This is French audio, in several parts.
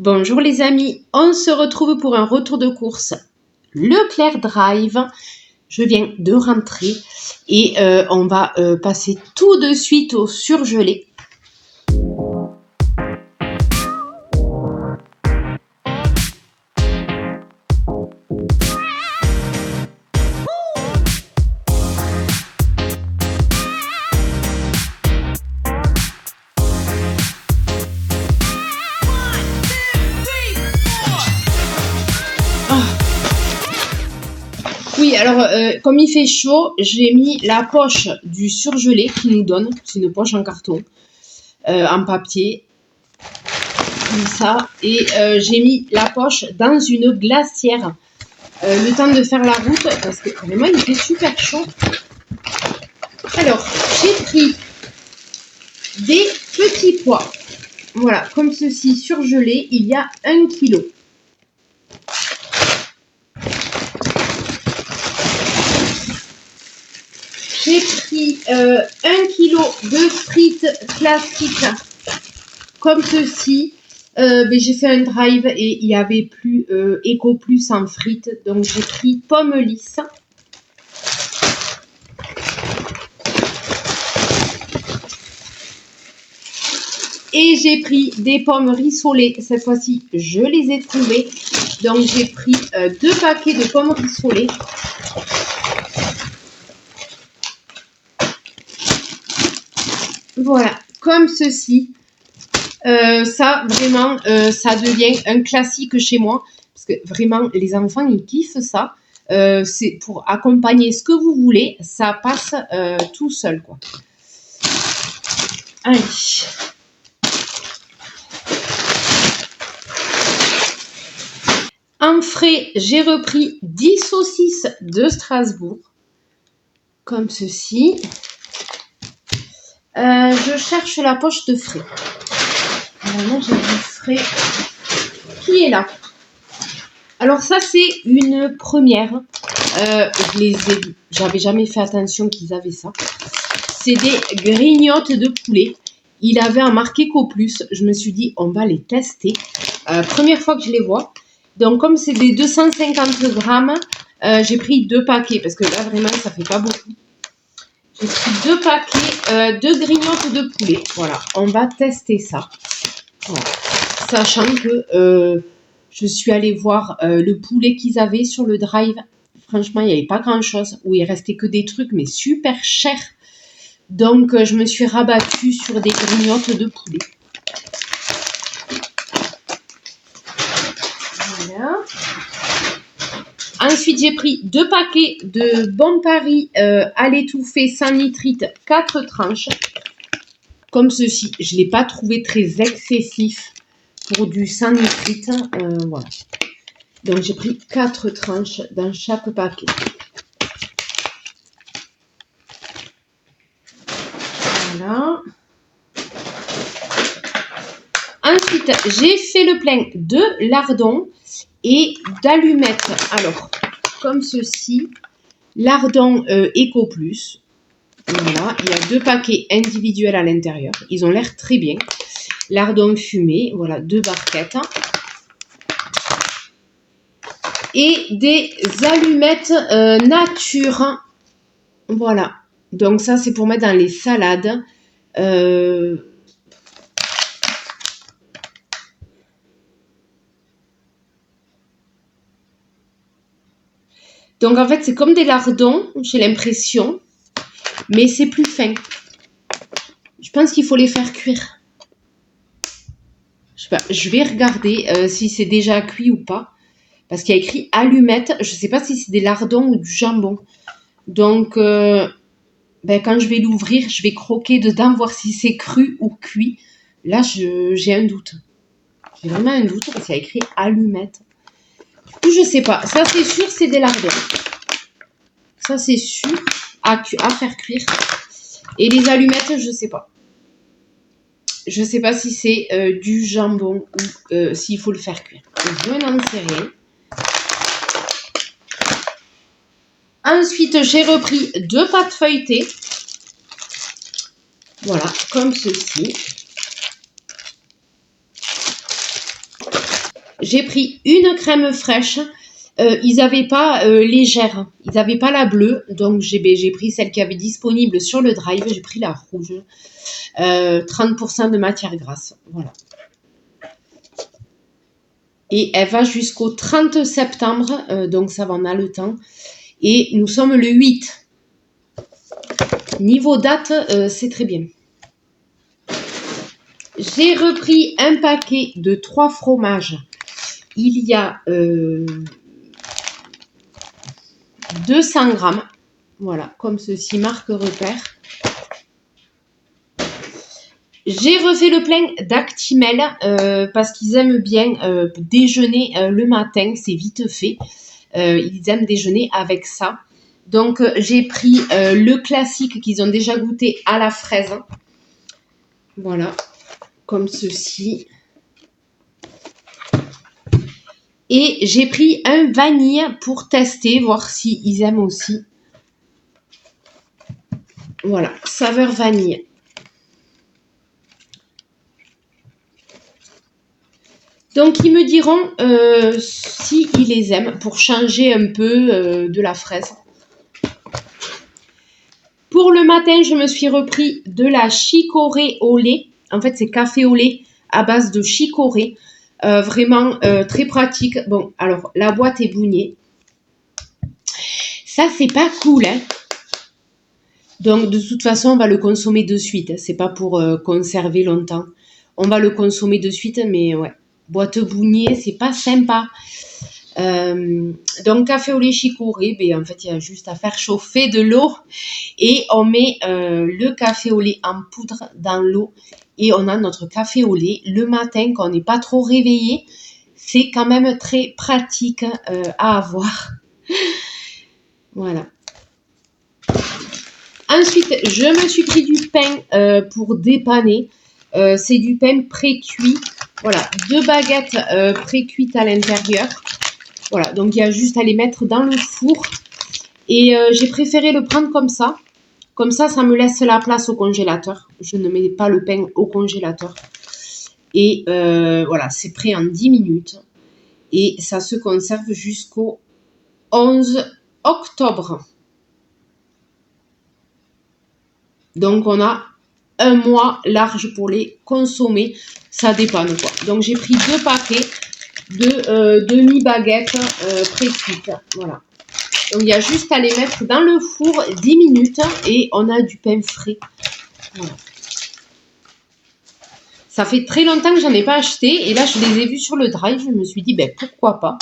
Bonjour les amis, on se retrouve pour un retour de course Leclerc Drive. Je viens de rentrer et on va passer tout de suite au surgelé. Oui, alors comme il fait chaud, j'ai mis la poche du surgelé qu'ils nous donnent. C'est une poche en carton, en papier, comme ça. Et j'ai mis la poche dans une glacière. Le temps de faire la route, parce que vraiment il fait super chaud. Alors, j'ai pris des petits pois. Voilà, comme ceci, surgelés, il y a 1 kg. J'ai pris 1 kg de frites classiques, comme ceci. J'ai fait un drive et il n'y avait plus Eco Plus en frites, donc j'ai pris pommes lisses. Et j'ai pris des pommes rissolées. Cette fois-ci, je les ai trouvées. Donc j'ai pris 2 paquets de pommes rissolées. Voilà, comme ceci. Ça, vraiment, ça devient un classique chez moi. Parce que vraiment, les enfants, ils kiffent ça. C'est pour accompagner ce que vous voulez. Ça passe tout seul, quoi. Allez. En frais, j'ai repris 10 saucisses de Strasbourg. Comme ceci. Je cherche la poche de frais. Normalement, j'ai du frais qui est là. Alors ça, c'est une première. Je les ai vus. J'avais jamais fait attention qu'ils avaient ça. C'est des grignottes de poulet. Il avait un marqué Eco Plus. Je me suis dit, on va les tester. Première fois que je les vois. Donc, comme c'est des 250 grammes, j'ai pris 2 paquets. Parce que là, vraiment, ça fait pas beaucoup. J'ai pris 2 paquets de grignottes de poulet. Voilà, on va tester ça. Voilà. Sachant que je suis allée voir le poulet qu'ils avaient sur le drive. Franchement, il n'y avait pas grand-chose. Où il restait que des trucs, mais super chers. Donc, je me suis rabattue sur des grignottes de poulet. Voilà. Ensuite, j'ai pris 2 paquets de Bon Paris à l'étouffée sans nitrite, 4 tranches. Comme ceci. Je ne l'ai pas trouvé très excessif pour du sans nitrite. Voilà. Donc, j'ai pris 4 tranches dans chaque paquet. Voilà. Ensuite, j'ai fait le plein de lardons et d'allumettes. Alors, comme ceci, lardons Eco Plus. Voilà, il y a 2 paquets individuels à l'intérieur. Ils ont l'air très bien. Lardons fumés, voilà, 2 barquettes. Et des allumettes nature. Voilà. Donc ça, c'est pour mettre dans les salades. Donc en fait, c'est comme des lardons, j'ai l'impression. Mais c'est plus fin. Je pense qu'il faut les faire cuire. Je sais pas, je vais regarder si c'est déjà cuit ou pas. Parce qu'il y a écrit allumettes. Je ne sais pas si c'est des lardons ou du jambon. Donc, quand je vais l'ouvrir, je vais croquer dedans, voir si c'est cru ou cuit. Là, j'ai un doute. J'ai vraiment un doute parce qu'il y a écrit allumettes. Du coup, je ne sais pas. Ça, c'est sûr, c'est des lardons. Ça, c'est sûr à faire cuire. Et les allumettes, je ne sais pas. Je ne sais pas si c'est du jambon ou s'il faut le faire cuire. Je n'en sais rien. Ensuite, j'ai repris 2 pâtes feuilletées. Voilà, comme ceci. J'ai pris une crème fraîche. Ils n'avaient pas légère, ils n'avaient pas la bleue, donc j'ai pris celle qui avait disponible sur le drive, j'ai pris la rouge. 30% de matière grasse, voilà. Et elle va jusqu'au 30 septembre, donc ça va, on a le temps. Et nous sommes le 8. Niveau date, c'est très bien. J'ai repris un paquet de 3 fromages. Il y a 200 grammes. Voilà, comme ceci, marque repère. J'ai refait le plein d'Actimel parce qu'ils aiment bien déjeuner le matin, c'est vite fait. Ils aiment déjeuner avec ça. Donc j'ai pris le classique qu'ils ont déjà goûté à la fraise. Voilà, comme ceci. Et j'ai pris un vanille pour tester, voir s'ils aiment aussi. Voilà, saveur vanille. Donc, ils me diront s'ils les aiment pour changer un peu de la fraise. Pour le matin, je me suis repris de la chicorée au lait. En fait, c'est café au lait à base de chicorée. Vraiment très pratique. Bon, alors, la boîte est bougnée. Ça, c'est pas cool, hein. Donc, de toute façon, on va le consommer de suite. C'est pas pour conserver longtemps. On va le consommer de suite, mais ouais. Boîte bougnée, c'est pas sympa. Donc, café au lait chicorée, ben, en fait, il y a juste à faire chauffer de l'eau et on met le café au lait en poudre dans l'eau et on a notre café au lait le matin quand on n'est pas trop réveillé. C'est quand même très pratique à avoir. Voilà. Ensuite, je me suis pris du pain pour dépanner. C'est du pain pré-cuit. Voilà, 2 baguettes pré-cuites à l'intérieur. Voilà, donc il y a juste à les mettre dans le four. Et j'ai préféré le prendre comme ça. Comme ça, ça me laisse la place au congélateur. Je ne mets pas le pain au congélateur. Et voilà, c'est prêt en 10 minutes. Et ça se conserve jusqu'au 11 octobre. Donc, on a un mois large pour les consommer. Ça dépanne, quoi. Donc, j'ai pris 2 paquets de demi-baguettes pré-cuites. Voilà. Donc, il y a juste à les mettre dans le four 10 minutes et on a du pain frais. Voilà. Ça fait très longtemps que j'en ai pas acheté et là, je les ai vus sur le drive. Je me suis dit, ben, pourquoi pas.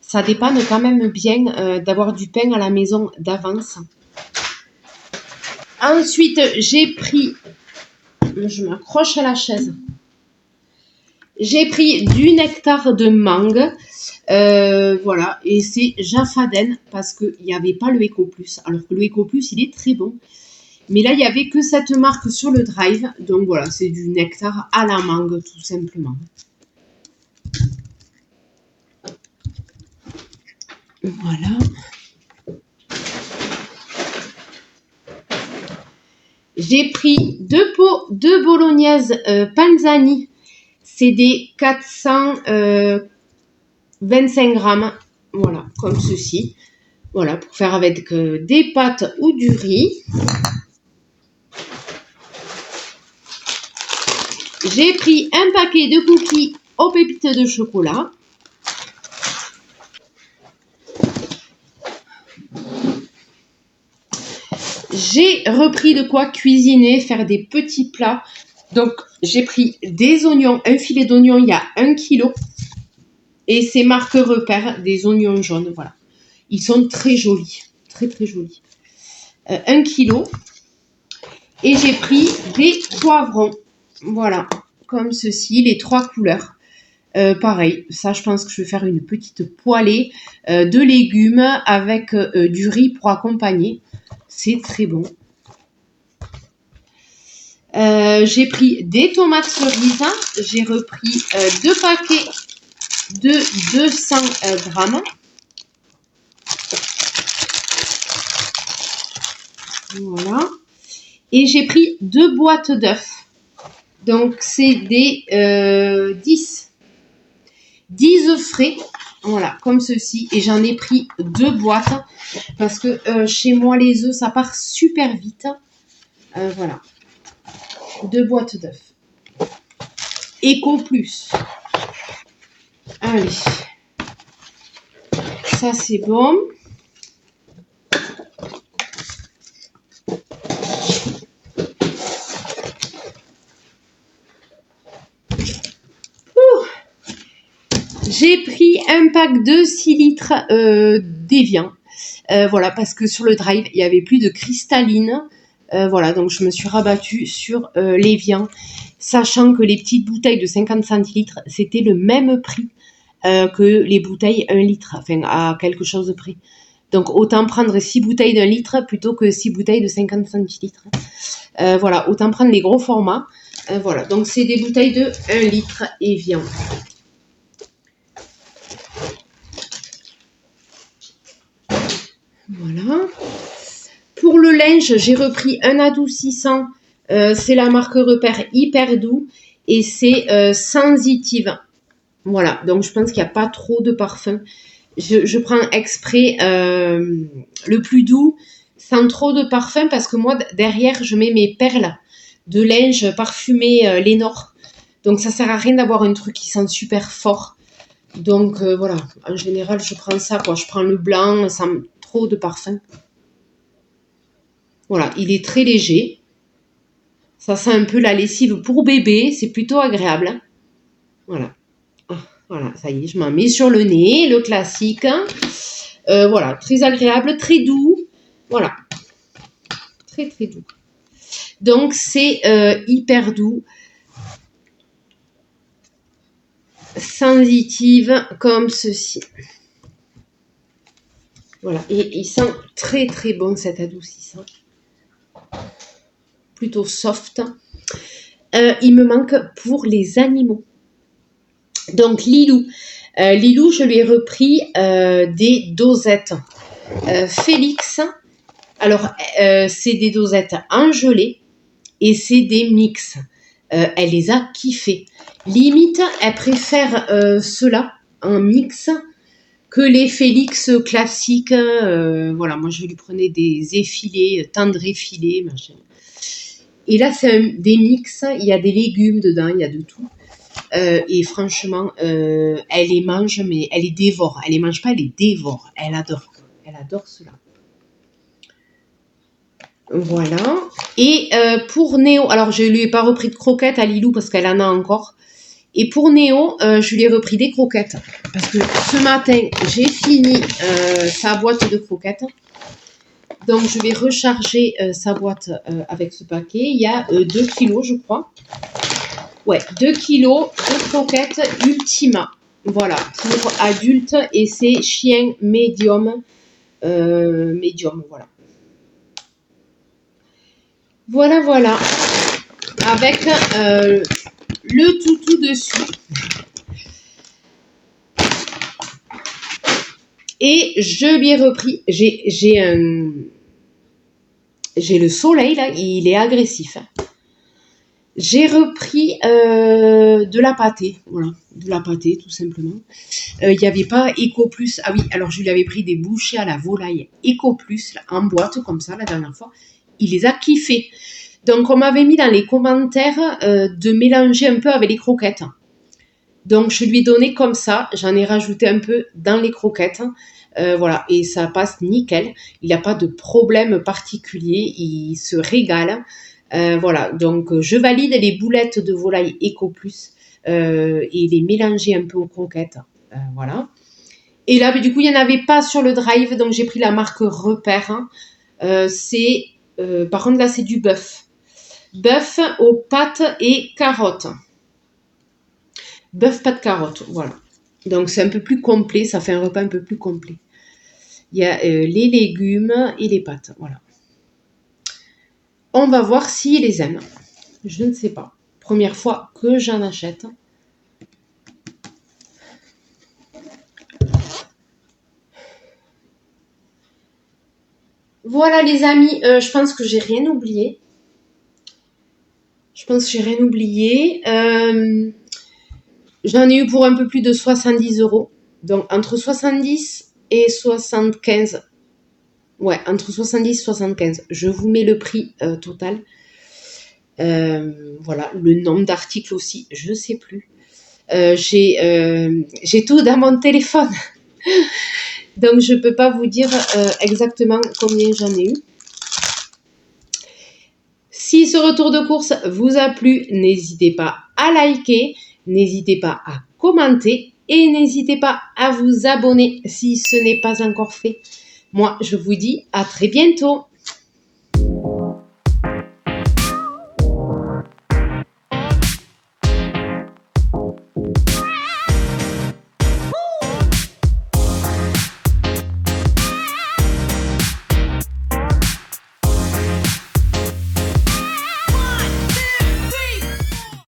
Ça dépanne quand même bien d'avoir du pain à la maison d'avance. Ensuite, j'ai pris... Je m'accroche à la chaise. J'ai pris du nectar de mangue. Voilà. Et c'est Jaffaden parce qu'il n'y avait pas le Eco Plus. Alors que le Eco Plus, il est très bon. Mais là, il n'y avait que cette marque sur le drive. Donc voilà, c'est du nectar à la mangue, tout simplement. Voilà. J'ai pris 2 pots de bolognaise panzani. C'est des 425 grammes. Voilà, comme ceci. Voilà, pour faire avec des pâtes ou du riz. J'ai pris un paquet de cookies aux pépites de chocolat. J'ai repris de quoi cuisiner, faire des petits plats. Donc, j'ai pris des oignons, un filet d'oignons, il y a 1 kg. Et c'est marque repère, des oignons jaunes, voilà. Ils sont très jolis, très très jolis. 1 kg. Et j'ai pris des poivrons. Voilà, comme ceci, les 3 couleurs. Pareil, ça je pense que je vais faire une petite poêlée de légumes avec du riz pour accompagner. C'est très bon. J'ai pris des tomates cerises. J'ai repris 2 paquets de 200 grammes. Voilà. Et j'ai pris 2 boîtes d'œufs. Donc, c'est des 10 10 œufs frais. Voilà, comme ceci. Et j'en ai pris 2 boîtes. Parce que chez moi, les œufs, ça part super vite. Voilà. 2 boîtes d'œufs. Eco Plus. Allez. Ça, c'est bon. J'ai pris un pack de 6 litres d'Evian. Voilà, parce que sur le drive, il n'y avait plus de cristalline. Voilà, donc je me suis rabattue sur l'Evian, sachant que les petites bouteilles de 50 centilitres, c'était le même prix que les bouteilles 1 litre, enfin à quelque chose de près. Donc autant prendre 6 bouteilles d'1 litre plutôt que 6 bouteilles de 50 centilitres. Voilà, autant prendre les gros formats. Voilà, donc c'est des bouteilles de 1 litre Evian. Voilà. Pour le linge, j'ai repris un adoucissant. C'est la marque Repère Hyper Doux. Et c'est sensitive. Voilà, donc je pense qu'il n'y a pas trop de parfum. Je prends exprès le plus doux, sans trop de parfum, parce que moi, derrière, je mets mes perles de linge parfumé Lénore. Donc ça sert à rien d'avoir un truc qui sent super fort. Donc voilà, en général, je prends ça, quoi. Je prends le blanc sans trop de parfum. Voilà, il est très léger. Ça sent un peu la lessive pour bébé, c'est plutôt agréable. Voilà. Voilà, ça y est, je m'en mets sur le nez, le classique. Voilà, très agréable, très doux. Voilà, très très doux. Donc, c'est hyper doux. Sensitive, comme ceci. Voilà, et il sent très très bon cet adoucissant. Plutôt soft. Il me manque pour les animaux. Donc, Lilou. Lilou, je lui ai repris des dosettes. Félix, alors c'est des dosettes en gelée et c'est des mix. Elle les a kiffés. Limite, elle préfère ceux-là en mix que les Félix classiques. Voilà, moi je lui prenais des effilés, tendres effilés, machin. Et là, c'est des mix. Il y a des légumes dedans, il y a de tout. Et franchement, elle les mange, mais elle les dévore. Elle les mange pas, elle les dévore. Elle adore. Elle adore cela. Voilà. Et pour Néo, alors je lui ai pas repris de croquettes à Lilou parce qu'elle en a encore. Et pour Néo, je lui ai repris des croquettes. Parce que ce matin, j'ai fini sa boîte de croquettes. Donc je vais recharger sa boîte avec ce paquet. Il y a 2 kilos, je crois. Ouais, 2 kilos de croquettes Ultima. Voilà, pour adultes. Et c'est chien médium. Médium, voilà. Voilà, voilà. Avec le toutou dessus. Et je lui ai repris. J'ai le soleil, là. Il est agressif. J'ai repris de la pâtée. Voilà, de la pâtée, tout simplement. Il n'y avait pas Eco Plus. Ah oui, alors je lui avais pris des bouchées à la volaille Eco Plus, là, en boîte, comme ça, la dernière fois. Il les a kiffés. Donc, on m'avait mis dans les commentaires de mélanger un peu avec les croquettes. Donc, je lui ai donné comme ça. J'en ai rajouté un peu dans les croquettes. Voilà, et ça passe nickel. Il n'y a pas de problème particulier. Il se régale. Voilà, donc je valide les boulettes de volaille Eco Plus et les mélanger un peu aux croquettes. Voilà. Et là, du coup, il n'y en avait pas sur le drive. Donc, j'ai pris la marque Repère. Hein. Par contre, là, c'est du bœuf. Bœuf aux pâtes et carottes. Bœuf, pâtes, carottes, voilà. Donc, c'est un peu plus complet. Ça fait un repas un peu plus complet. Il y a les légumes et les pâtes, voilà. On va voir s'il les aime. Je ne sais pas. Première fois que j'en achète. Voilà les amis, je pense que j'ai rien oublié. J'en ai eu pour un peu plus de 70 €. Donc, entre 70 et 75. Ouais, entre 70 et 75. Je vous mets le prix total. Voilà, le nombre d'articles aussi, je sais plus. J'ai tout dans mon téléphone. Donc, je peux pas vous dire exactement combien j'en ai eu. Si ce retour de course vous a plu, n'hésitez pas à liker, n'hésitez pas à commenter et n'hésitez pas à vous abonner si ce n'est pas encore fait. Moi, je vous dis à très bientôt.